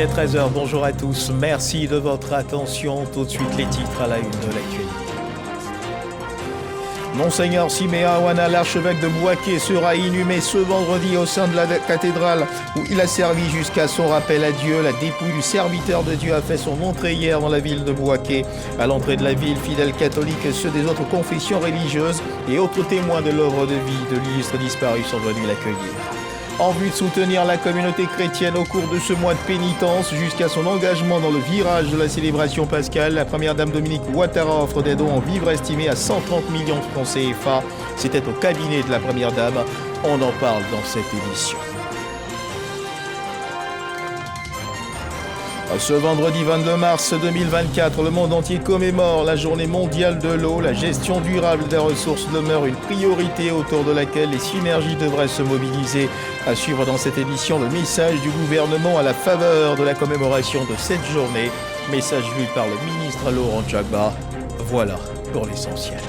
Il est 13h, bonjour à tous, merci de votre attention. Tout de suite les titres à la une de l'actualité. Monseigneur Siméon Awana, l'archevêque de Bouaké, sera inhumé ce vendredi au sein de la cathédrale où il a servi jusqu'à son rappel à Dieu. La dépouille du serviteur de Dieu a fait son entrée hier dans la ville de Bouaké. À l'entrée de la ville, fidèles catholiques, ceux des autres confessions religieuses et autres témoins de l'œuvre de vie de l'illustre disparu sont venus l'accueillir. En vue de soutenir la communauté chrétienne au cours de ce mois de pénitence jusqu'à son engagement dans le virage de la célébration pascale, la première dame Dominique Ouattara offre des dons en vivres estimés à 130 millions de francs CFA. C'était au cabinet de la première dame. On en parle dans cette édition. Ce vendredi 22 mars 2024, le monde entier commémore la journée mondiale de l'eau. La gestion durable des ressources demeure une priorité autour de laquelle les synergies devraient se mobiliser. À suivre dans cette édition le message du gouvernement à la faveur de la commémoration de cette journée. Message lu par le ministre Laurent Gbagba. Voilà pour l'essentiel.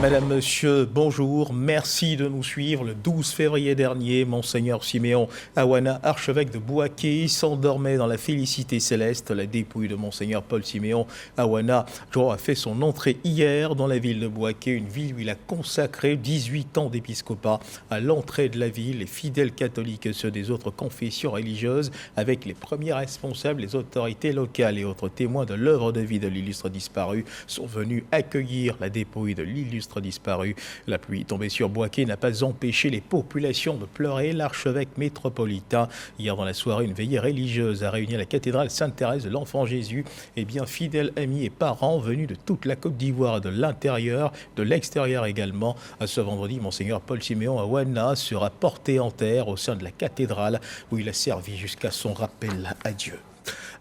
Madame, Monsieur, bonjour, merci de nous suivre. Le 12 février dernier, Monseigneur Siméon Awana, archevêque de Bouaké, s'endormait dans la félicité céleste. La dépouille de Monseigneur Paul Siméon Awana a fait son entrée hier dans la ville de Bouaké, une ville où il a consacré 18 ans d'épiscopat. À l'entrée de la ville, les fidèles catholiques et ceux des autres confessions religieuses, avec les premiers responsables, les autorités locales et autres témoins de l'œuvre de vie de l'illustre disparu, sont venus accueillir la dépouille de l'illustre disparu. La pluie tombée sur Bouaké n'a pas empêché les populations de pleurer. L'archevêque métropolitain, hier dans la soirée, une veillée religieuse a réuni à la cathédrale Sainte-Thérèse de l'Enfant Jésus. Et bien, fidèles amis et parents venus de toute la Côte d'Ivoire, de l'intérieur, de l'extérieur également. À ce vendredi, Monseigneur Paul Siméon Awana sera porté en terre au sein de la cathédrale où il a servi jusqu'à son rappel à Dieu.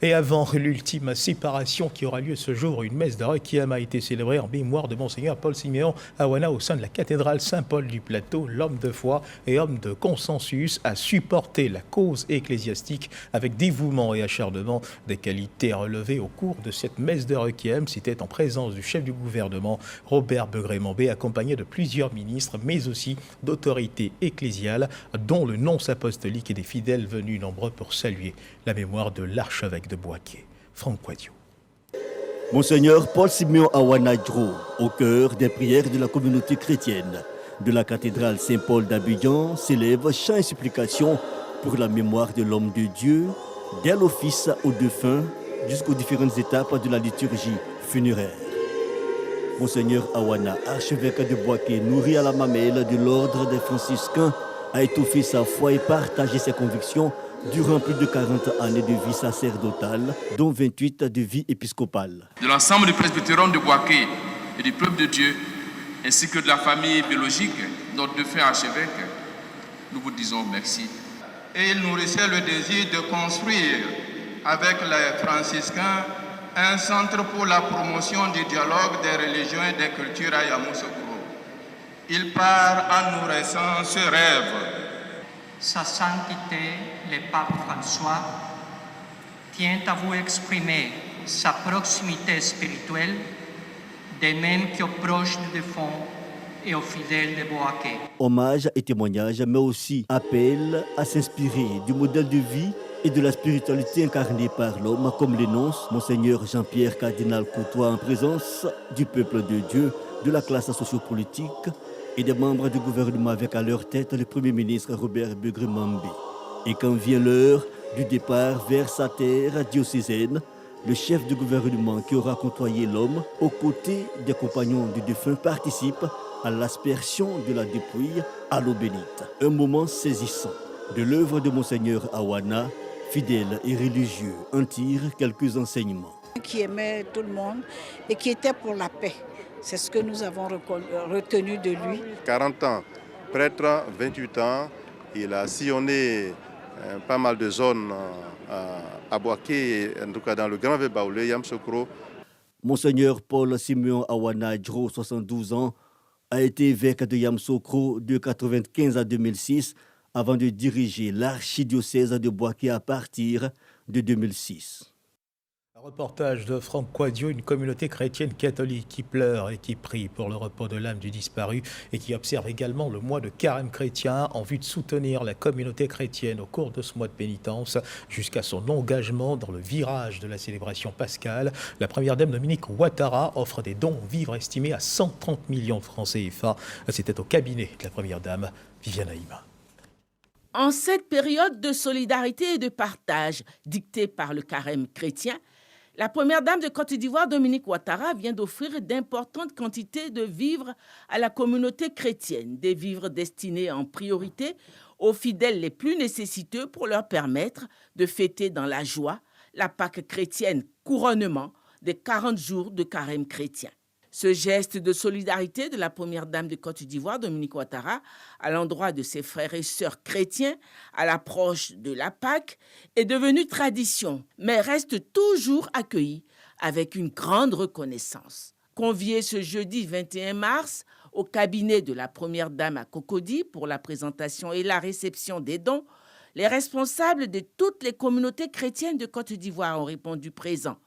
Et avant l'ultime séparation qui aura lieu ce jour, une messe de requiem a été célébrée en mémoire de Monseigneur Paul Siméon Awana au sein de la cathédrale Saint-Paul du Plateau. L'homme de foi et homme de consensus a supporté la cause ecclésiastique avec dévouement et acharnement, des qualités relevées au cours de cette messe de requiem. C'était en présence du chef du gouvernement, Robert Begré-Mambé, accompagné de plusieurs ministres, mais aussi d'autorités ecclésiales, dont le nonce apostolique et des fidèles venus nombreux pour saluer la mémoire de l'archevêque de Bouaké, Franck Quadio. Monseigneur Paul Siméon Awana Dro, au cœur des prières de la communauté chrétienne de la cathédrale Saint-Paul d'Abidjan, s'élève chants et supplications pour la mémoire de l'homme de Dieu, dès l'office aux défunts jusqu'aux différentes étapes de la liturgie funéraire. Monseigneur Awana, archevêque de Bouaké, nourri à la mamelle de l'ordre des franciscains, a étoffé sa foi et partagé ses convictions durant plus de 40 années de vie sacerdotale, dont 28 de vie épiscopale. De l'ensemble du presbytéron de Bouaké et du peuple de Dieu, ainsi que de la famille biologique, notre défunt archevêque, nous vous disons merci. Et il nourrissait le désir de construire avec les franciscains un centre pour la promotion du dialogue des religions et des cultures à Yamoussoukro. Il part en nourrissant ce rêve. Sa Sainteté, le Pape François, tient à vous exprimer sa proximité spirituelle, de même qu'aux proches du défunt et aux fidèles de Bouaké. Hommage et témoignage, mais aussi appel à s'inspirer du modèle de vie et de la spiritualité incarnée par l'homme, comme l'énonce Monseigneur Jean-Pierre Cardinal Courtois en présence du peuple de Dieu, de la classe sociopolitique et des membres du gouvernement avec à leur tête le Premier ministre Robert Begré-Mambé. Et quand vient l'heure du départ vers sa terre diocésaine, le chef du gouvernement qui aura côtoyé l'homme aux côtés des compagnons du défunt participe à l'aspersion de la dépouille à l'eau bénite. Un moment saisissant de l'œuvre de Monseigneur Awana, fidèle et religieux, en tire quelques enseignements. Qui aimait tout le monde et qui était pour la paix. C'est ce que nous avons retenu de lui. 40 ans, prêtre, 28 ans, il a sillonné pas mal de zones à Bouaké, en tout cas dans le Grand Vébaoulé, Yamoussoukro. Monseigneur Paul Siméon Awana Dro, 72 ans, a été évêque de Yamoussoukro de 1995 à 2006 avant de diriger l'archidiocèse de Bouaké à partir de 2006. Reportage de Franck Quadio, une communauté chrétienne catholique qui pleure et qui prie pour le repos de l'âme du disparu et qui observe également le mois de carême chrétien en vue de soutenir la communauté chrétienne au cours de ce mois de pénitence jusqu'à son engagement dans le virage de la célébration pascale. La première dame Dominique Ouattara offre des dons en vivres estimés à 130 millions de francs CFA. C'était au cabinet de la première dame, Viviane Haïma. En cette période de solidarité et de partage dictée par le carême chrétien, la première dame de Côte d'Ivoire, Dominique Ouattara, vient d'offrir d'importantes quantités de vivres à la communauté chrétienne, des vivres destinés en priorité aux fidèles les plus nécessiteux pour leur permettre de fêter dans la joie la Pâque chrétienne, couronnement des 40 jours de carême chrétien. Ce geste de solidarité de la première dame de Côte d'Ivoire, Dominique Ouattara, à l'endroit de ses frères et sœurs chrétiens à l'approche de la Pâque, est devenu tradition, mais reste toujours accueilli avec une grande reconnaissance. Convié ce jeudi 21 mars au cabinet de la première dame à Cocody pour la présentation et la réception des dons, les responsables de toutes les communautés chrétiennes de Côte d'Ivoire ont répondu présents.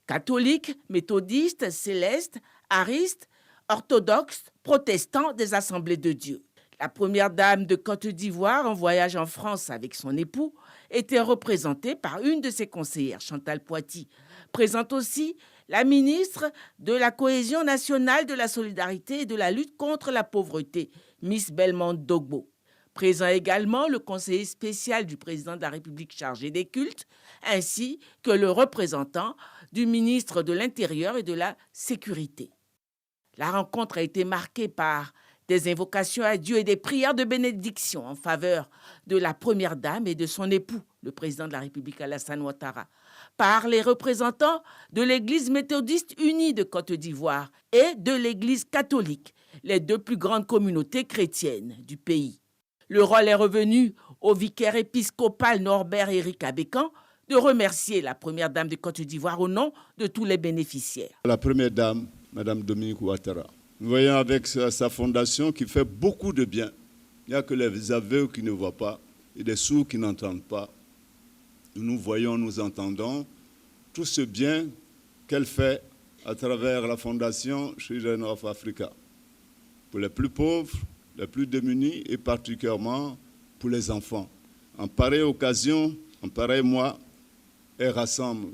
Catholiques, méthodistes, célestes, aristes, orthodoxes, protestants des Assemblées de Dieu. La première dame de Côte d'Ivoire, en voyage en France avec son époux, était représentée par une de ses conseillères, Chantal Poity. Présente aussi la ministre de la Cohésion nationale, de la solidarité et de la lutte contre la pauvreté, Miss Belmont Dogbo. Présent également le conseiller spécial du président de la République chargé des cultes, ainsi que le représentant du ministre de l'Intérieur et de la Sécurité. La rencontre a été marquée par des invocations à Dieu et des prières de bénédiction en faveur de la première dame et de son époux, le président de la République Alassane Ouattara, par les représentants de l'Église méthodiste unie de Côte d'Ivoire et de l'Église catholique, les deux plus grandes communautés chrétiennes du pays. Le rôle est revenu au vicaire épiscopal Norbert Éric Abécan de remercier la première dame de Côte d'Ivoire au nom de tous les bénéficiaires. La première dame, Madame Dominique Ouattara. Nous voyons avec sa fondation qui fait beaucoup de bien. Il n'y a que les aveugles qui ne voient pas et les sourds qui n'entendent pas. Nous voyons, nous entendons tout ce bien qu'elle fait à travers la fondation Children of Africa. Pour les plus pauvres, les plus démunis et particulièrement pour les enfants. En pareille occasion, en pareil mois, elle rassemble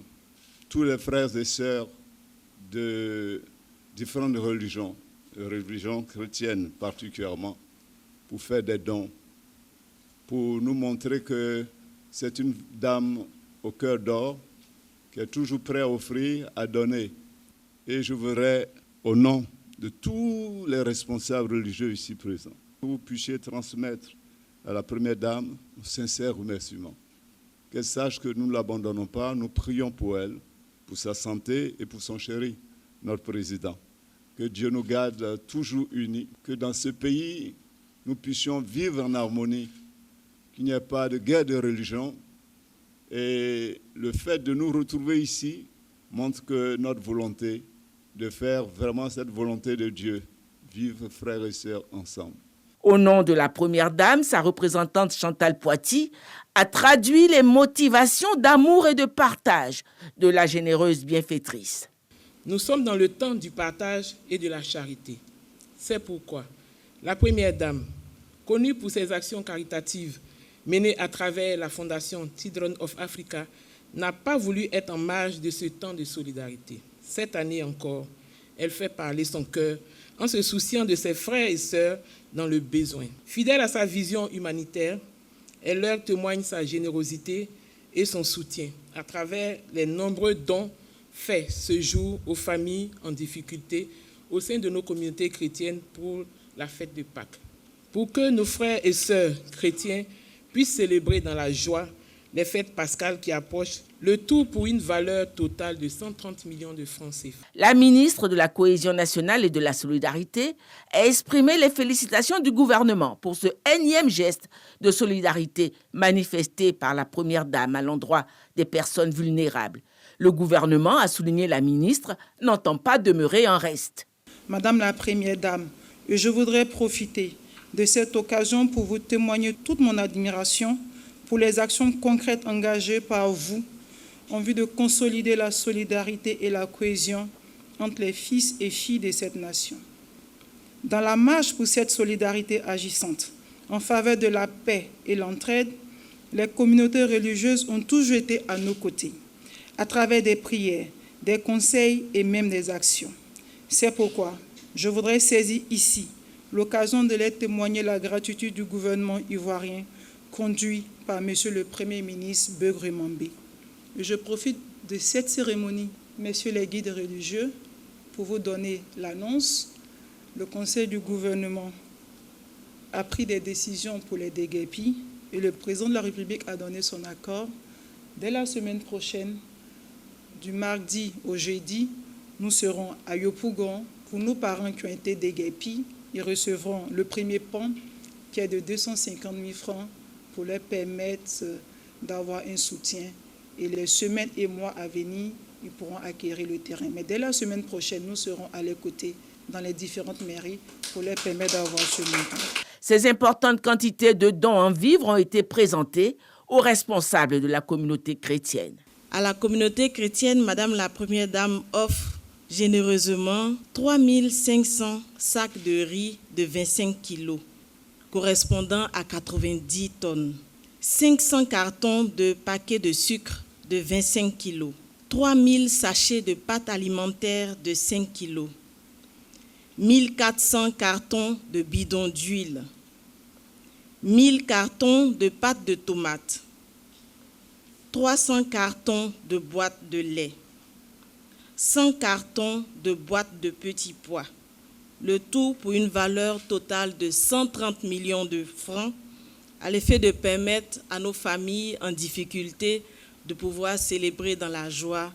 tous les frères et sœurs de différentes religions chrétiennes particulièrement, pour faire des dons, pour nous montrer que c'est une dame au cœur d'or qui est toujours prête à offrir, à donner. Et je voudrais, au nom de tous les responsables religieux ici présents, que vous puissiez transmettre à la première dame un sincère remerciement. Qu'elle sache que nous ne l'abandonnons pas, nous prions pour elle, pour sa santé et pour son chéri, notre président. Que Dieu nous garde toujours unis, que dans ce pays, nous puissions vivre en harmonie, qu'il n'y ait pas de guerre de religion. Et le fait de nous retrouver ici montre que notre volonté de faire vraiment cette volonté de Dieu, vivre frères et sœurs ensemble. Au nom de la première dame, sa représentante Chantal Poity a traduit les motivations d'amour et de partage de la généreuse bienfaitrice. Nous sommes dans le temps du partage et de la charité. C'est pourquoi la première dame, connue pour ses actions caritatives menées à travers la fondation Children of Africa, n'a pas voulu être en marge de ce temps de solidarité. Cette année encore, elle fait parler son cœur en se souciant de ses frères et sœurs dans le besoin. Fidèle à sa vision humanitaire, elle leur témoigne sa générosité et son soutien à travers les nombreux dons faits ce jour aux familles en difficulté au sein de nos communautés chrétiennes pour la fête de Pâques. Pour que nos frères et sœurs chrétiens puissent célébrer dans la joie les fêtes pascales qui approchent, le tout pour une valeur totale de 130 millions de francs CFA. La ministre de la Cohésion nationale et de la solidarité a exprimé les félicitations du gouvernement pour ce énième geste de solidarité manifesté par la première dame à l'endroit des personnes vulnérables. Le gouvernement, a souligné la ministre, n'entend pas demeurer en reste. Madame la Première Dame, je voudrais profiter de cette occasion pour vous témoigner toute mon admiration pour les actions concrètes engagées par vous en vue de consolider la solidarité et la cohésion entre les fils et filles de cette nation. Dans la marche pour cette solidarité agissante, en faveur de la paix et l'entraide, les communautés religieuses ont toujours été à nos côtés, à travers des prières, des conseils et même des actions. C'est pourquoi je voudrais saisir ici l'occasion de leur témoigner la gratitude du gouvernement ivoirien conduit par M. le Premier ministre Beugre Mambé. Je profite de cette cérémonie, messieurs les guides religieux, pour vous donner l'annonce. Le Conseil du gouvernement a pris des décisions pour les déguerpis et le président de la République a donné son accord. Dès la semaine prochaine, du mardi au jeudi, nous serons à Yopougon. Pour nos parents qui ont été déguerpis, ils recevront le premier pont qui est de 250 000 francs pour leur permettre d'avoir un soutien. Et les semaines et mois à venir, ils pourront acquérir le terrain. Mais dès la semaine prochaine, nous serons à leurs côtés dans les différentes mairies pour leur permettre d'avoir ce montant. Ces importantes quantités de dons en vivres ont été présentées aux responsables de la communauté chrétienne. À la communauté chrétienne, Madame la Première Dame offre généreusement 3 500 sacs de riz de 25 kilos, correspondant à 90 tonnes, 500 cartons de paquets de sucre de 25 kilos, 3 000 sachets de pâtes alimentaires de 5 kilos, 1 400 cartons de bidons d'huile, 1 000 cartons de pâte de tomates, 300 cartons de boîtes de lait, 100 cartons de boîtes de petits pois, le tout pour une valeur totale de 130 millions de francs, à l'effet de permettre à nos familles en difficulté de pouvoir célébrer dans la joie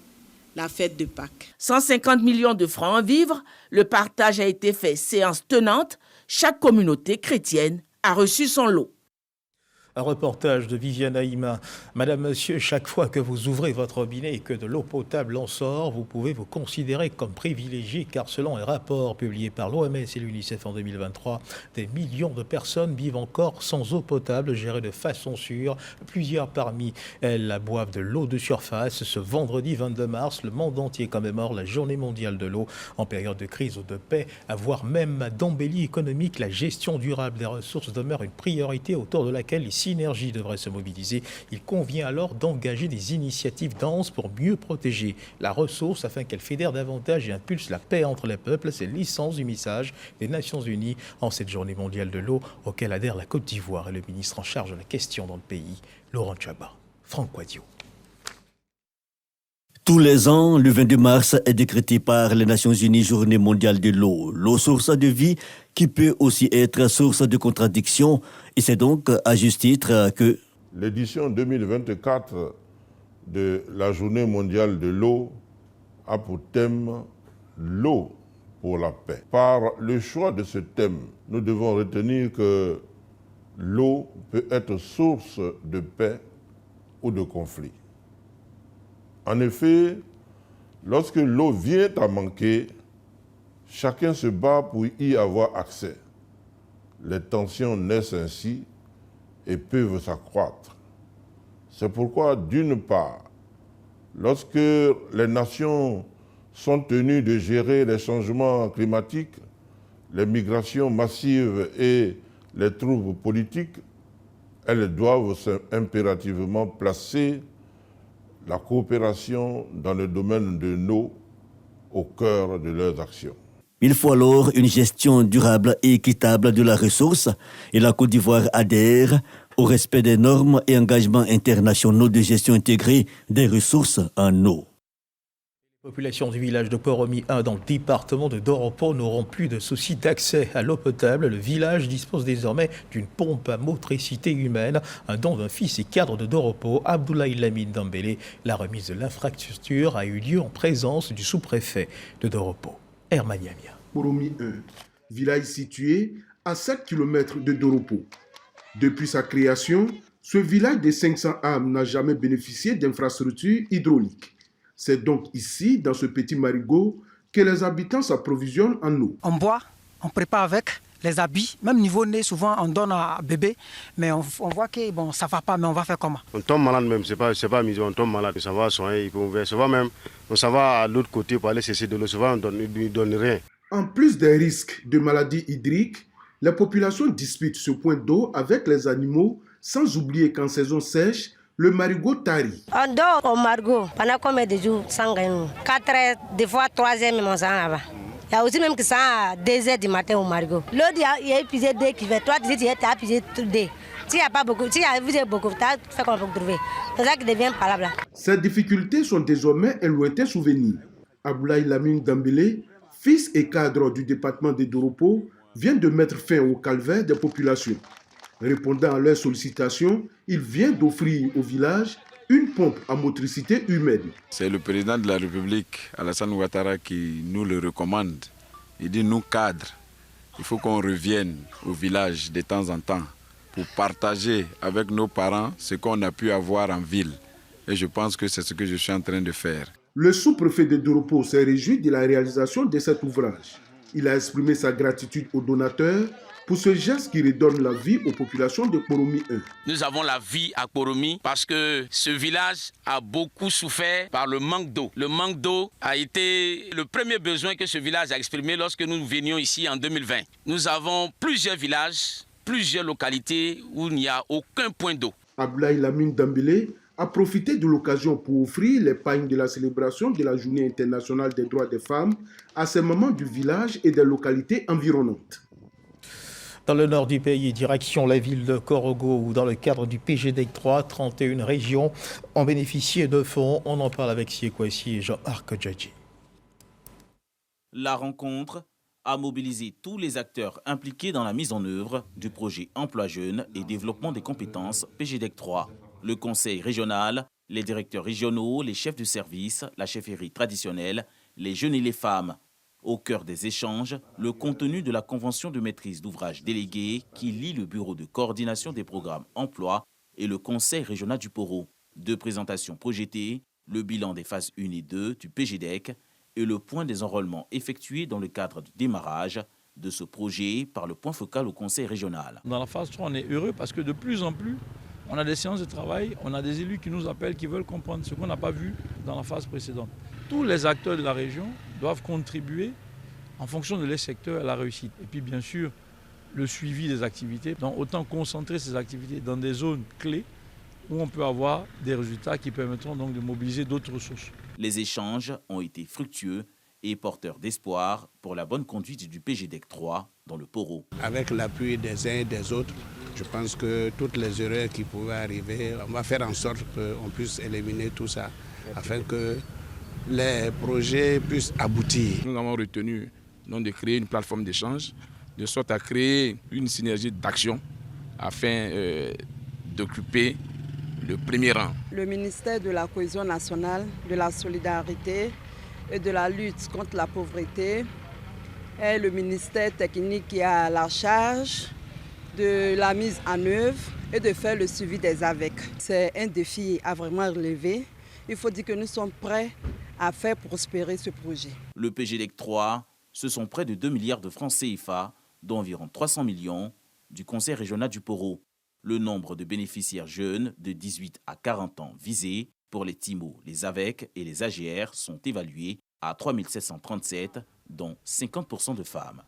la fête de Pâques. 150 millions de francs en vivres, le partage a été fait séance tenante, chaque communauté chrétienne a reçu son lot. Un reportage de Viviane Haïma. Madame, Monsieur, chaque fois que vous ouvrez votre robinet et que de l'eau potable en sort, vous pouvez vous considérer comme privilégié car selon un rapport publié par l'OMS et l'UNICEF en 2023, des millions de personnes vivent encore sans eau potable gérée de façon sûre. Plusieurs parmi elles boivent de l'eau de surface. Ce vendredi 22 mars, le monde entier commémore la journée mondiale de l'eau. En période de crise ou de paix, voire même d'embellie économique, la gestion durable des ressources demeure une priorité autour de laquelle les synergie devrait se mobiliser. Il convient alors d'engager des initiatives denses pour mieux protéger la ressource afin qu'elle fédère davantage et impulse la paix entre les peuples. C'est l'essence du message des Nations Unies en cette journée mondiale de l'eau auquel adhère la Côte d'Ivoire et le ministre en charge de la question dans le pays, Laurent Tchaba. Franck Quadio. Tous les ans, le 22 mars est décrété par les Nations Unies Journée mondiale de l'eau. L'eau, source de vie, qui peut aussi être source de contradiction. Et c'est donc à juste titre que l'édition 2024 de la Journée mondiale de l'eau a pour thème l'eau pour la paix. Par le choix de ce thème, nous devons retenir que l'eau peut être source de paix ou de conflit. En effet, lorsque l'eau vient à manquer, chacun se bat pour y avoir accès. Les tensions naissent ainsi et peuvent s'accroître. C'est pourquoi, d'une part, lorsque les nations sont tenues de gérer les changements climatiques, les migrations massives et les troubles politiques, elles doivent impérativement placer la coopération dans le domaine de l'eau au cœur de leurs actions. Il faut alors une gestion durable et équitable de la ressource et la Côte d'Ivoire adhère au respect des normes et engagements internationaux de gestion intégrée des ressources en eau. Les populations du village de Poromi 1 dans le département de Doropo n'auront plus de soucis d'accès à l'eau potable. Le village dispose désormais d'une pompe à motricité humaine, un don d'un fils et cadre de Doropo, Abdoulaye Lamine Dambélé. La remise de l'infrastructure a eu lieu en présence du sous-préfet de Doropo, Herman Yamia. Poromi 1, village situé à 7 km de Doropo. Depuis sa création, ce village de 500 âmes n'a jamais bénéficié d'infrastructures hydrauliques. C'est donc ici, dans ce petit marigot, que les habitants s'approvisionnent en eau. On boit, on prépare avec les habits, même niveau-né, souvent on donne à bébé, mais on voit que bon, ça ne va pas, mais on va faire comment? On tombe malade même, c'est pas amusé, on tombe malade, ça va soigner, souvent même, on s'en va à l'autre côté pour aller chercher de l'eau, souvent on ne donne rien. En plus des risques de maladies hydriques, les populations disputent ce point d'eau avec les animaux, sans oublier qu'en saison sèche, le marigot tarit. On dort au marigot pendant combien de jours sans gagner? 4 heures, des fois 3 heures, même on s'en va. Il y a aussi même que ça, 2 heures du matin au marigot. L'autre, il y a épuisé 2 qui fait. Toi, tu dis, tu as épuisé 2. S'il n'y a pas beaucoup, s'il y a épuisé beaucoup, tu as fait qu'on peut trouver. C'est ça qui devient palable. Ces difficultés sont désormais un lointain souvenir. Abdoulaye Lamine Dambélé, fils et cadre du département de Doropo, vient de mettre fin au calvaire des populations. Répondant à leurs sollicitations, il vient d'offrir au village une pompe à motricité humaine. C'est le président de la République, Alassane Ouattara, qui nous le recommande. Il dit, nous cadres, il faut qu'on revienne au village de temps en temps pour partager avec nos parents ce qu'on a pu avoir en ville. Et je pense que c'est ce que je suis en train de faire. Le sous-préfet de Doropo s'est réjoui de la réalisation de cet ouvrage. Il a exprimé sa gratitude aux donateurs pour ce geste qui redonne la vie aux populations de Kporomi 1. Nous avons la vie à Kporomi parce que ce village a beaucoup souffert par le manque d'eau. Le manque d'eau a été le premier besoin que ce village a exprimé lorsque nous venions ici en 2020. Nous avons plusieurs villages, plusieurs localités où il n'y a aucun point d'eau. Abdoulaye Lamine Dambélé a profité de l'occasion pour offrir les pagnes de la célébration de la Journée internationale des droits des femmes à ces mamans du village et des localités environnantes. Dans le nord du pays, direction la ville de Korogo, où dans le cadre du PGDEC 3, 31 régions ont bénéficié de fonds. On en parle avec Siekwasi et Jean-Marc Djadji. La rencontre a mobilisé tous les acteurs impliqués dans la mise en œuvre du projet Emploi Jeunes et Développement des compétences PGDEC 3. Le conseil régional, les directeurs régionaux, les chefs de service, la chefferie traditionnelle, les jeunes et les femmes. Au cœur des échanges, le contenu de la convention de maîtrise d'ouvrage délégué qui lie le bureau de coordination des programmes emploi et le conseil régional du Poro. 2 présentations projetées, le bilan des phases 1 et 2 du PGDEC et le point des enrôlements effectués dans le cadre du démarrage de ce projet par le point focal au conseil régional. Dans la phase 3, on est heureux parce que de plus en plus, on a des séances de travail, on a des élus qui nous appellent, qui veulent comprendre ce qu'on n'a pas vu dans la phase précédente. Tous les acteurs de la région doivent contribuer en fonction de leur secteur à la réussite. Et puis bien sûr, le suivi des activités. Donc autant concentrer ces activités dans des zones clés où on peut avoir des résultats qui permettront donc de mobiliser d'autres ressources. Les échanges ont été fructueux et porteurs d'espoir pour la bonne conduite du PGDEC 3 dans le Poro. Avec l'appui des uns et des autres, je pense que toutes les erreurs qui pouvaient arriver, on va faire en sorte qu'on puisse éliminer tout ça afin que les projets puissent aboutir. Nous avons retenu donc, de créer une plateforme d'échange, de sorte à créer une synergie d'action afin d'occuper le premier rang. Le ministère de la Cohésion nationale, de la solidarité et de la lutte contre la pauvreté est le ministère technique qui a la charge de la mise en œuvre et de faire le suivi des AVEC. C'est un défi à vraiment relever. Il faut dire que nous sommes prêts à faire prospérer ce projet. Le PGDEC 3, ce sont près de 2 milliards de francs CFA, dont environ 300 millions du Conseil régional du Poro. Le nombre de bénéficiaires jeunes de 18 à 40 ans visés pour les TIMO, les AVEC et les AGR sont évalués à 3 737, dont 50% de femmes.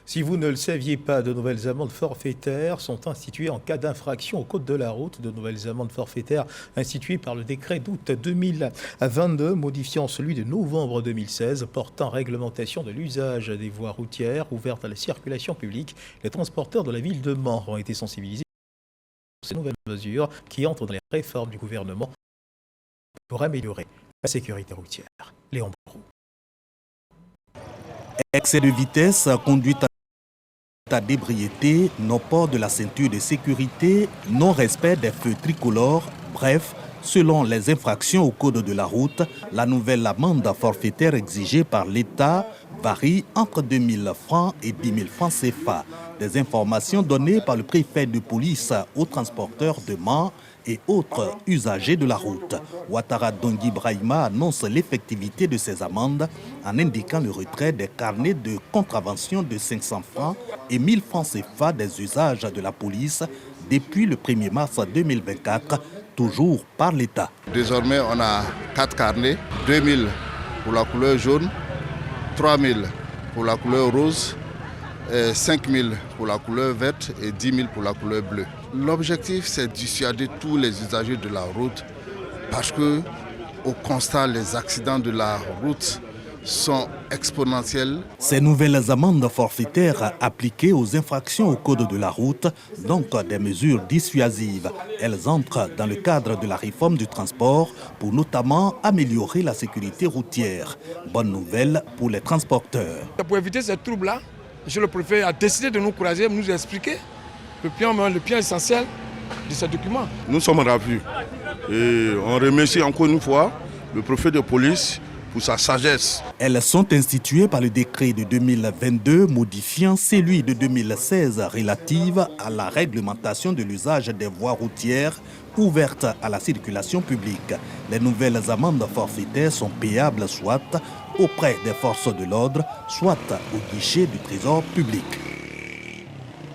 Si vous ne le saviez pas, de nouvelles amendes forfaitaires sont instituées en cas d'infraction au code de la route. De nouvelles amendes forfaitaires instituées par le décret d'août 2022, modifiant celui de novembre 2016, portant réglementation de l'usage des voies routières ouvertes à la circulation publique. Les transporteurs de la ville de Mans ont été sensibilisés à ces nouvelles mesures qui entrent dans les réformes du gouvernement pour améliorer la sécurité routière. Léon Brou. Excès de vitesse, conduite à d'ébriété, non-port de la ceinture de sécurité, non-respect des feux tricolores, bref, selon les infractions au code de la route, la nouvelle amende forfaitaire exigée par l'État varie entre 2 000 francs et 10 000 francs CFA. Des informations données par le préfet de police aux transporteurs de Mans et autres usagers de la route. Ouattara Dongui Brahima annonce l'effectivité de ces amendes en indiquant le retrait des carnets de contravention de 500 francs et 1000 francs CFA des usages de la police depuis le 1er mars 2024, toujours par l'État. Désormais, on a 4 carnets, 2000 pour la couleur jaune, 3000 pour la couleur rose, 5 000 pour la couleur verte et 10 000 pour la couleur bleue. L'objectif, c'est de dissuader tous les usagers de la route parce que, au constat, les accidents de la route sont exponentiels. Ces nouvelles amendes forfaitaires appliquées aux infractions au code de la route, donc des mesures dissuasives. Elles entrent dans le cadre de la réforme du transport pour notamment améliorer la sécurité routière. Bonne nouvelle pour les transporteurs. Pour éviter ces troubles-là, Monsieur le préfet a décidé de nous encourager, de nous expliquer le point essentiel de ce document. Nous sommes ravis et on remercie encore une fois le préfet de police pour sa sagesse. Elles sont instituées par le décret de 2022 modifiant celui de 2016 relative à la réglementation de l'usage des voies routières ouvertes à la circulation publique. Les nouvelles amendes forfaitaires sont payables soit auprès des forces de l'ordre, soit au guichet du trésor public.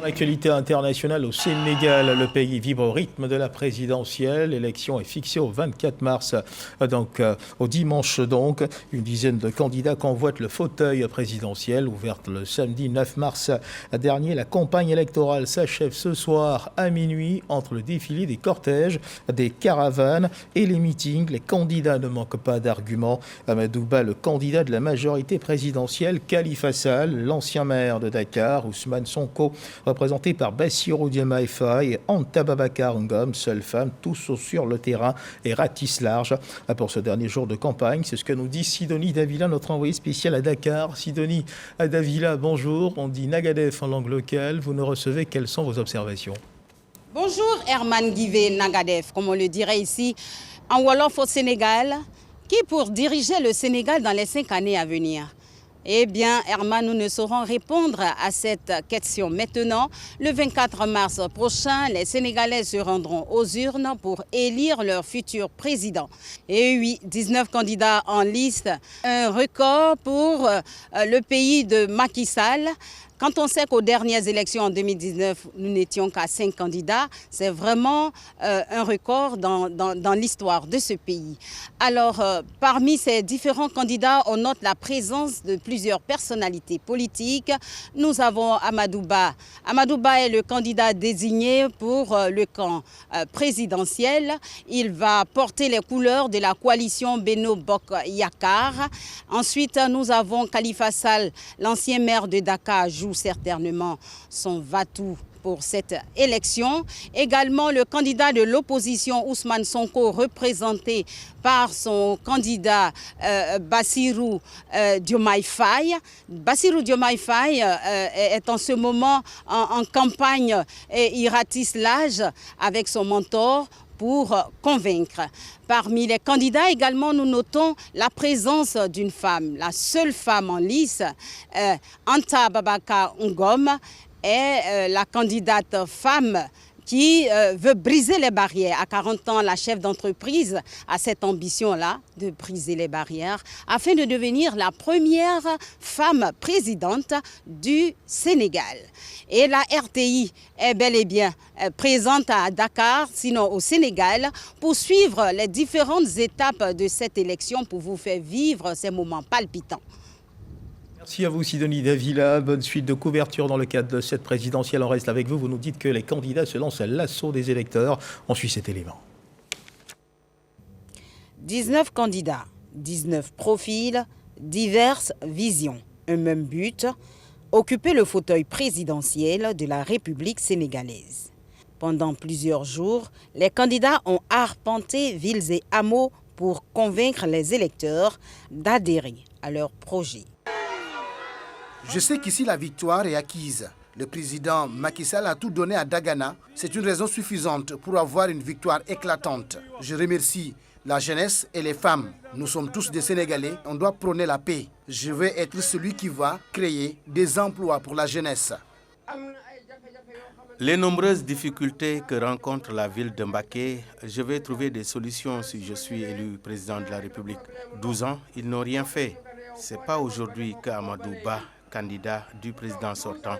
L'actualité internationale au Sénégal, le pays vibre au rythme de la présidentielle. L'élection est fixée au 24 mars, donc au dimanche donc. Une dizaine de candidats convoitent le fauteuil présidentiel. Ouverte le samedi 9 mars dernier, la campagne électorale s'achève ce soir à minuit entre le défilé des cortèges, des caravanes et les meetings. Les candidats ne manquent pas d'arguments. Amadou Ba, le candidat de la majorité présidentielle, Khalifa Sall, l'ancien maire de Dakar, Ousmane Sonko, représenté par Bassirou Diomaye Faye et Anta Babacar Ngom, seule femme, tous sur le terrain et ratissent large pour ce dernier jour de campagne. C'est ce que nous dit Sidonie Davila, notre envoyé spécial à Dakar. Sidonie Davila, bonjour. On dit Nagadef en langue locale. Vous nous recevez. Quelles sont vos observations? Bonjour Herman Guivé Nagadef, comme on le dirait ici en Wolof au Sénégal, qui pour diriger le Sénégal dans les 5 années à venir? Eh bien, Herman, nous ne saurons répondre à cette question maintenant. Le 24 mars prochain, les Sénégalais se rendront aux urnes pour élire leur futur président. Et oui, 19 candidats en liste, un record pour le pays de Macky Sall. Quand on sait qu'aux dernières élections en 2019, nous n'étions qu'à 5 candidats, c'est vraiment un record dans l'histoire de ce pays. Alors, parmi ces différents candidats, on note la présence de plusieurs personnalités politiques. Nous avons Amadou Ba. Amadou Ba est le candidat désigné pour le camp présidentiel. Il va porter les couleurs de la coalition Benno Bokk Yakaar. Ensuite, nous avons Khalifa Sall, l'ancien maire de Dakar, joue certainement son va-tout pour cette élection. Également, le candidat de l'opposition, Ousmane Sonko, représenté par son candidat Bassirou Diomaye Faye. Bassirou Diomaye Faye est en ce moment en campagne et il ratisse l'âge avec son mentor pour convaincre. Parmi les candidats également, nous notons la présence d'une femme, la seule femme en lice, Anta Babacar Ngom, est la candidate femme qui veut briser les barrières. À 40 ans, la chef d'entreprise a cette ambition-là de briser les barrières afin de devenir la première femme présidente du Sénégal. Et la RTI est bel et bien présente à Dakar, sinon au Sénégal, pour suivre les différentes étapes de cette élection pour vous faire vivre ces moments palpitants. Merci à vous Sidonie Davila, bonne suite de couverture dans le cadre de cette présidentielle. On reste avec vous, vous nous dites que les candidats se lancent à l'assaut des électeurs. On suit cet élément. 19 candidats, 19 profils, diverses visions, un même but, occuper le fauteuil présidentiel de la République sénégalaise. Pendant plusieurs jours, les candidats ont arpenté villes et hameaux pour convaincre les électeurs d'adhérer à leur projet. Je sais qu'ici la victoire est acquise. Le président Macky Sall a tout donné à Dagana. C'est une raison suffisante pour avoir une victoire éclatante. Je remercie la jeunesse et les femmes. Nous sommes tous des Sénégalais, on doit prôner la paix. Je vais être celui qui va créer des emplois pour la jeunesse. Les nombreuses difficultés que rencontre la ville de Mbacké, je vais trouver des solutions si je suis élu président de la République. 12 ans, ils n'ont rien fait. Ce n'est pas aujourd'hui qu'Amadou Ba, candidat du président sortant,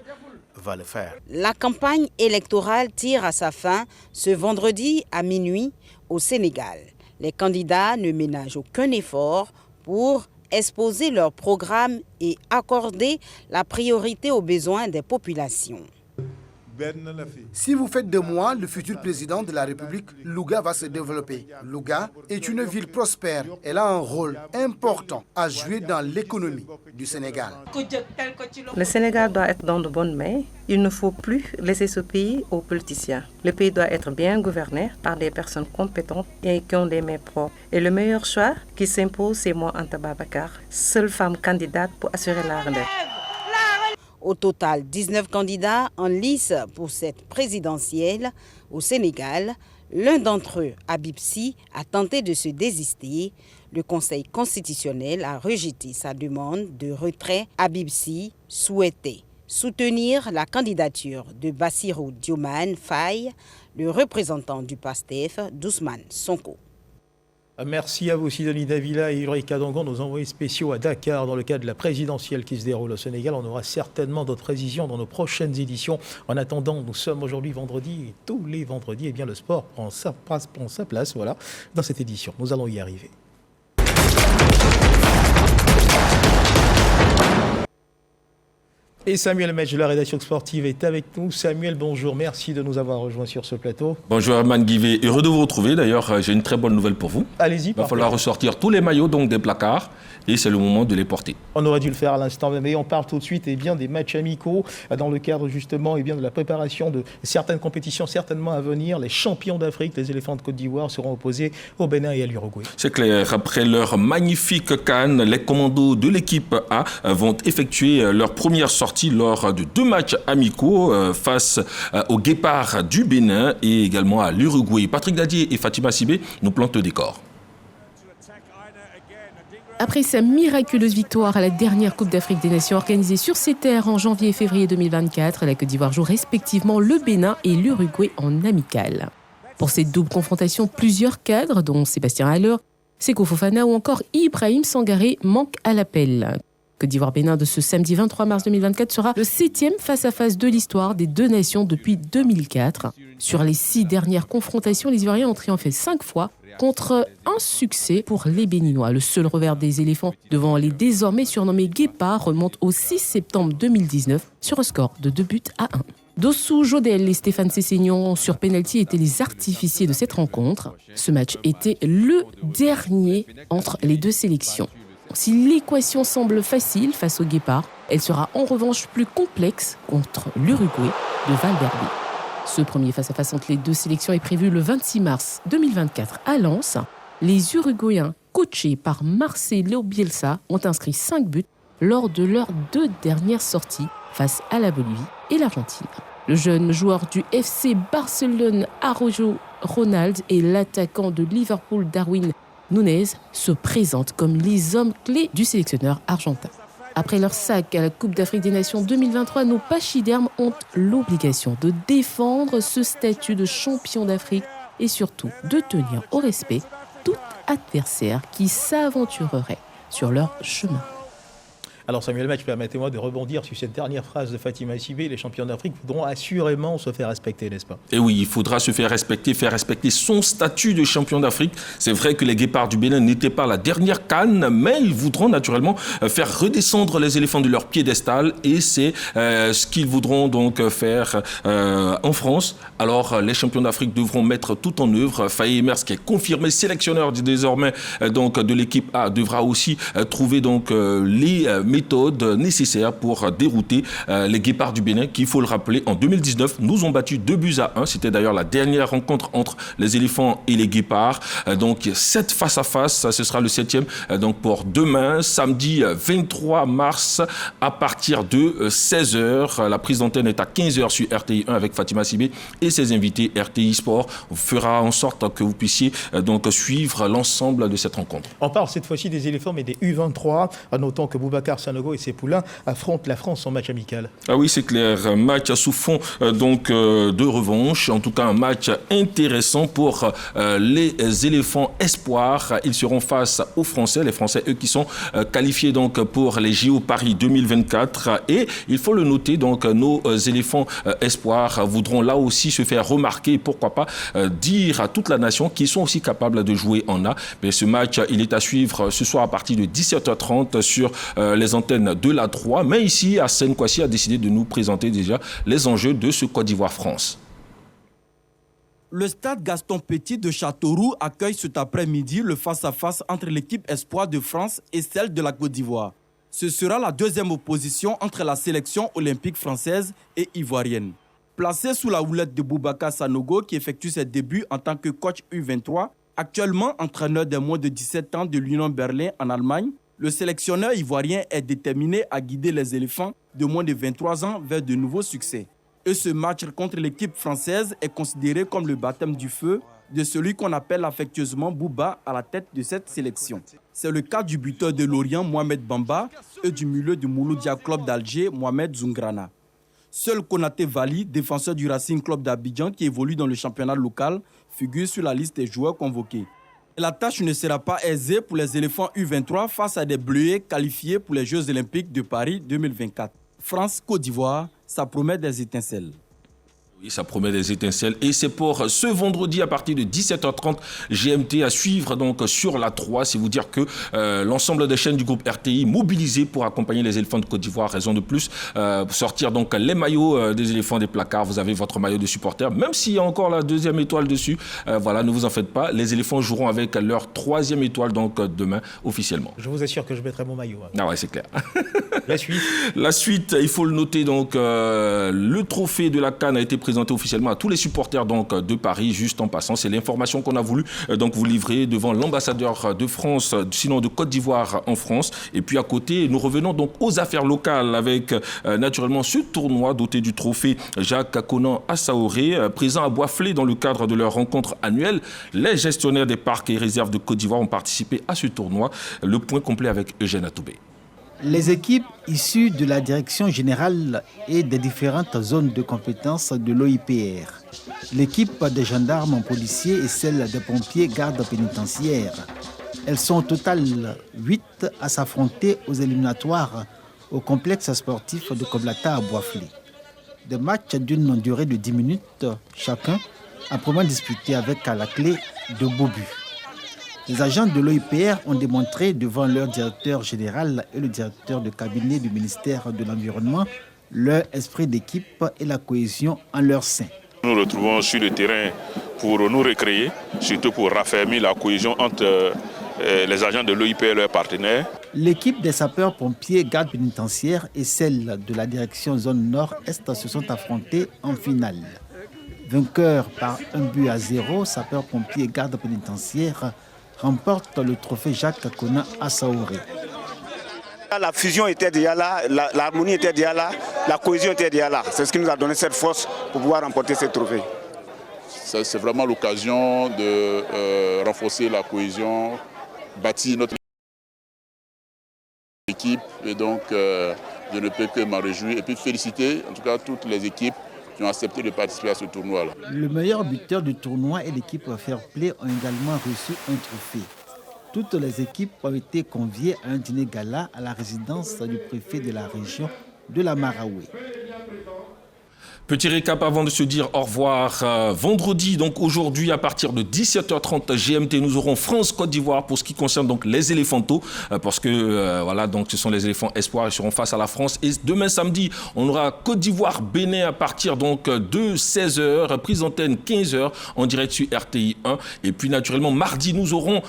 va le faire. La campagne électorale tire à sa fin ce vendredi à minuit au Sénégal. Les candidats ne ménagent aucun effort pour exposer leur programme et accorder la priorité aux besoins des populations. Si vous faites de moi le futur président de la République, Louga va se développer. Louga est une ville prospère. Elle a un rôle important à jouer dans l'économie du Sénégal. Le Sénégal doit être dans de bonnes mains. Il ne faut plus laisser ce pays aux politiciens. Le pays doit être bien gouverné par des personnes compétentes et qui ont des mains propres. Et le meilleur choix qui s'impose, c'est moi, Anta Babacar, seule femme candidate pour assurer la relève. Au total, 19 candidats en lice pour cette présidentielle au Sénégal. L'un d'entre eux, Habib Sy, a tenté de se désister. Le Conseil constitutionnel a rejeté sa demande de retrait. Habib Sy souhaitait soutenir la candidature de Bassirou Diomaye Faye, le représentant du PASTEF, d'Ousmane Sonko. Merci à vous, Sidonie Davila et Ulrich Kadangon, nos envoyés spéciaux à Dakar dans le cadre de la présidentielle qui se déroule au Sénégal. On aura certainement d'autres précisions dans nos prochaines éditions. En attendant, nous sommes aujourd'hui vendredi et tous les vendredis, eh bien, le sport prend sa place voilà, dans cette édition. Nous allons y arriver. Et Samuel Metz de la rédaction sportive est avec nous. Samuel, bonjour, merci de nous avoir rejoints sur ce plateau. Bonjour Herman Guivet, heureux de vous retrouver. D'ailleurs, j'ai une très bonne nouvelle pour vous. Allez-y. Il va falloir ressortir tous les maillots donc des placards et c'est le moment de les porter. On aurait dû le faire à l'instant même, mais on parle tout de suite bien, des matchs amicaux dans le cadre justement de la préparation de certaines compétitions certainement à venir. Les champions d'Afrique, les éléphants de Côte d'Ivoire, seront opposés au Bénin et à l'Uruguay. C'est clair, après leur magnifique CAN, les commandos de l'équipe A vont effectuer leur première sortie lors de 2 matchs amicaux face aux Guépards du Bénin et également à l'Uruguay. Patrick Dadier et Fatima Sibé nous plantent le décor. Après sa miraculeuse victoire à la dernière Coupe d'Afrique des Nations organisée sur ses terres en janvier et février 2024, la Côte d'Ivoire joue respectivement le Bénin et l'Uruguay en amical. Pour cette double confrontation, plusieurs cadres, dont Sébastien Haller, Seko Fofana ou encore Ibrahim Sangaré, manquent à l'appel. Côte d'Ivoire-Bénin de ce samedi 23 mars 2024 sera le 7e face-à-face de l'histoire des deux nations depuis 2004. Sur les 6 dernières confrontations, les Ivoiriens ont triomphé 5 fois contre un succès pour les Béninois. Le seul revers des éléphants devant les désormais surnommés Guépards remonte au 6 septembre 2019 sur un score de 2 buts à 1. Dossou Jodel et Stéphane Sessignon sur pénalty étaient les artificiers de cette rencontre. Ce match était le dernier entre les deux sélections. Si l'équation semble facile face aux Guépards, elle sera en revanche plus complexe contre l'Uruguay de Valverde. Ce premier face-à-face entre les deux sélections est prévu le 26 mars 2024 à Lens. Les Uruguayens, coachés par Marcelo Bielsa, ont inscrit 5 buts lors de leurs 2 dernières sorties face à la Bolivie et l'Argentine. Le jeune joueur du FC Barcelone, Araujo Ronald, et l'attaquant de Liverpool, Darwin Núñez, se présentent comme les hommes clés du sélectionneur argentin. Après leur sac à la Coupe d'Afrique des Nations 2023, nos pachydermes ont l'obligation de défendre ce statut de champion d'Afrique et surtout de tenir au respect tout adversaire qui s'aventurerait sur leur chemin. Alors Samuel Metz, permettez-moi de rebondir sur cette dernière phrase de Fatima Sibé. Les champions d'Afrique voudront assurément se faire respecter, n'est-ce pas? Et oui, il faudra se faire respecter son statut de champion d'Afrique. C'est vrai que les Guépards du Bénin n'étaient pas la dernière CAN, mais ils voudront naturellement faire redescendre les éléphants de leur piédestal et c'est ce qu'ils voudront donc faire en France. Alors les champions d'Afrique devront mettre tout en œuvre. Faye Emers, qui est confirmé sélectionneur désormais donc de l'équipe A, devra aussi trouver donc les méthode nécessaire pour dérouter les Guépards du Bénin qui, il faut le rappeler, en 2019, nous ont battu 2-1. C'était d'ailleurs la dernière rencontre entre les éléphants et les Guépards. Donc 7 face à face, ce sera le 7e donc pour demain, samedi 23 mars à partir de 16h. La prise d'antenne est à 15h sur RTI 1 avec Fatima Sibé et ses invités. RTI Sport fera en sorte que vous puissiez donc suivre l'ensemble de cette rencontre. On parle cette fois-ci des éléphants mais des U23, en notant que Boubacar Sanogo et ses poulains affrontent la France en match amical. Ah oui, c'est clair. Match sous fond donc de revanche. En tout cas, un match intéressant pour les éléphants espoirs. Ils seront face aux Français. Les Français, eux, qui sont qualifiés donc pour les JO Paris 2024. Et il faut le noter, donc nos éléphants espoirs voudront là aussi se faire remarquer. Pourquoi pas dire à toute la nation qu'ils sont aussi capables de jouer en A. Mais ce match, il est à suivre ce soir à partir de 17h30 sur les antennes de la 3. Mais ici, Arsène Kouassi a décidé de nous présenter déjà les enjeux de ce Côte d'Ivoire-France. Le stade Gaston Petit de Châteauroux accueille cet après-midi le face-à-face entre l'équipe espoir de France et celle de la Côte d'Ivoire. Ce sera la deuxième opposition entre la sélection olympique française et ivoirienne. Placé sous la houlette de Boubacar Sanogo qui effectue ses débuts en tant que coach U23, actuellement entraîneur des moins de 17 ans de l'Union Berlin en Allemagne, le sélectionneur ivoirien est déterminé à guider les éléphants de moins de 23 ans vers de nouveaux succès. Et ce match contre l'équipe française est considéré comme le baptême du feu de celui qu'on appelle affectueusement Bouba à la tête de cette sélection. C'est le cas du buteur de Lorient, Mohamed Bamba, et du milieu du Mouloudia Club d'Alger, Mohamed Zoungrana. Seul Konaté Vali, défenseur du Racing Club d'Abidjan qui évolue dans le championnat local, figure sur la liste des joueurs convoqués. La tâche ne sera pas aisée pour les éléphants U23 face à des Bleuets qualifiés pour les Jeux Olympiques de Paris 2024. France-Côte d'Ivoire, ça promet des étincelles. Oui, ça promet des étincelles et c'est pour ce vendredi à partir de 17h30 GMT à suivre donc sur la 3. C'est vous dire que l'ensemble des chaînes du groupe RTI mobilisées pour accompagner les éléphants de Côte d'Ivoire. Raison de plus, sortir donc les maillots des éléphants des placards. Vous avez votre maillot de supporter, même s'il y a encore la 2e étoile dessus. Voilà, ne vous en faites pas. Les éléphants joueront avec leur 3e étoile donc demain officiellement. Je vous assure que je mettrai mon maillot. Ah ouais, c'est clair. La suite. La suite, il faut le noter donc le trophée de la CAN a été présenté officiellement à tous les supporters donc de Paris, juste en passant. C'est l'information qu'on a voulu donc vous livrer devant l'ambassadeur de France, sinon de Côte d'Ivoire en France. Et puis à côté, nous revenons donc aux affaires locales avec naturellement ce tournoi doté du trophée Jacques Conan Assaoré, présent à Boisflé dans le cadre de leur rencontre annuelle. Les gestionnaires des parcs et réserves de Côte d'Ivoire ont participé à ce tournoi. Le point complet avec Eugène Atoubé. Les équipes issues de la direction générale et des différentes zones de compétences de l'OIPR, l'équipe des gendarmes policiers et celle des pompiers gardes pénitentiaires. Elles sont au total 8 à s'affronter aux éliminatoires au complexe sportif de Koblata à Boisflé. Des matchs d'une durée de 10 minutes chacun, âprement disputés avec à la clé de beaux buts. Les agents de l'OIPR ont démontré devant leur directeur général et le directeur de cabinet du ministère de l'Environnement leur esprit d'équipe et la cohésion en leur sein. Nous nous retrouvons sur le terrain pour nous recréer, surtout pour raffermir la cohésion entre les agents de l'OIPR et leurs partenaires. L'équipe des sapeurs-pompiers gardes pénitentiaires et celle de la direction zone nord-est se sont affrontées en finale. Vainqueur par 1-0, sapeurs-pompiers gardes pénitentiaires remporte le trophée Jacques Conan Assaoré. La fusion était déjà là, l'harmonie était déjà là, la cohésion était déjà là. C'est ce qui nous a donné cette force pour pouvoir remporter ce trophée. C'est vraiment l'occasion de renforcer la cohésion, bâtir notre équipe. Et donc, je ne peux que m'en réjouir et puis féliciter en tout cas toutes les équipes qui ont accepté de participer à ce tournoi-là. Le meilleur buteur du tournoi et l'équipe Fair Play ont également reçu un trophée. Toutes les équipes ont été conviées à un dîner gala à la résidence du préfet de la région de la Maraoué. Petit récap avant de se dire au revoir. Vendredi, donc aujourd'hui, à partir de 17h30 GMT, nous aurons France-Côte d'Ivoire pour ce qui concerne donc les éléphantaux, parce que voilà, donc ce sont les éléphants espoirs, ils seront face à la France. Et demain samedi, on aura Côte d'Ivoire-Bénin à partir donc de 16h, prise antenne 15h en direct sur RTI 1. Et puis naturellement, mardi, nous aurons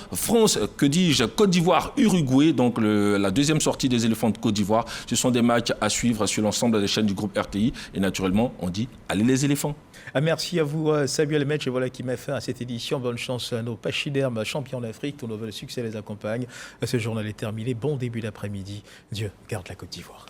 Côte d'Ivoire-Uruguay, donc la deuxième sortie des éléphants de Côte d'Ivoire. Ce sont des matchs à suivre sur l'ensemble des chaînes du groupe RTI. Et naturellement, on dit allez les éléphants. Merci à vous Samuel Metch, et voilà qui met fin à cette édition. Bonne chance à nos pachydermes champions d'Afrique, tous nos voeux de succès les accompagnent. Ce journal est terminé, bon début d'après-midi. Dieu garde la Côte d'Ivoire.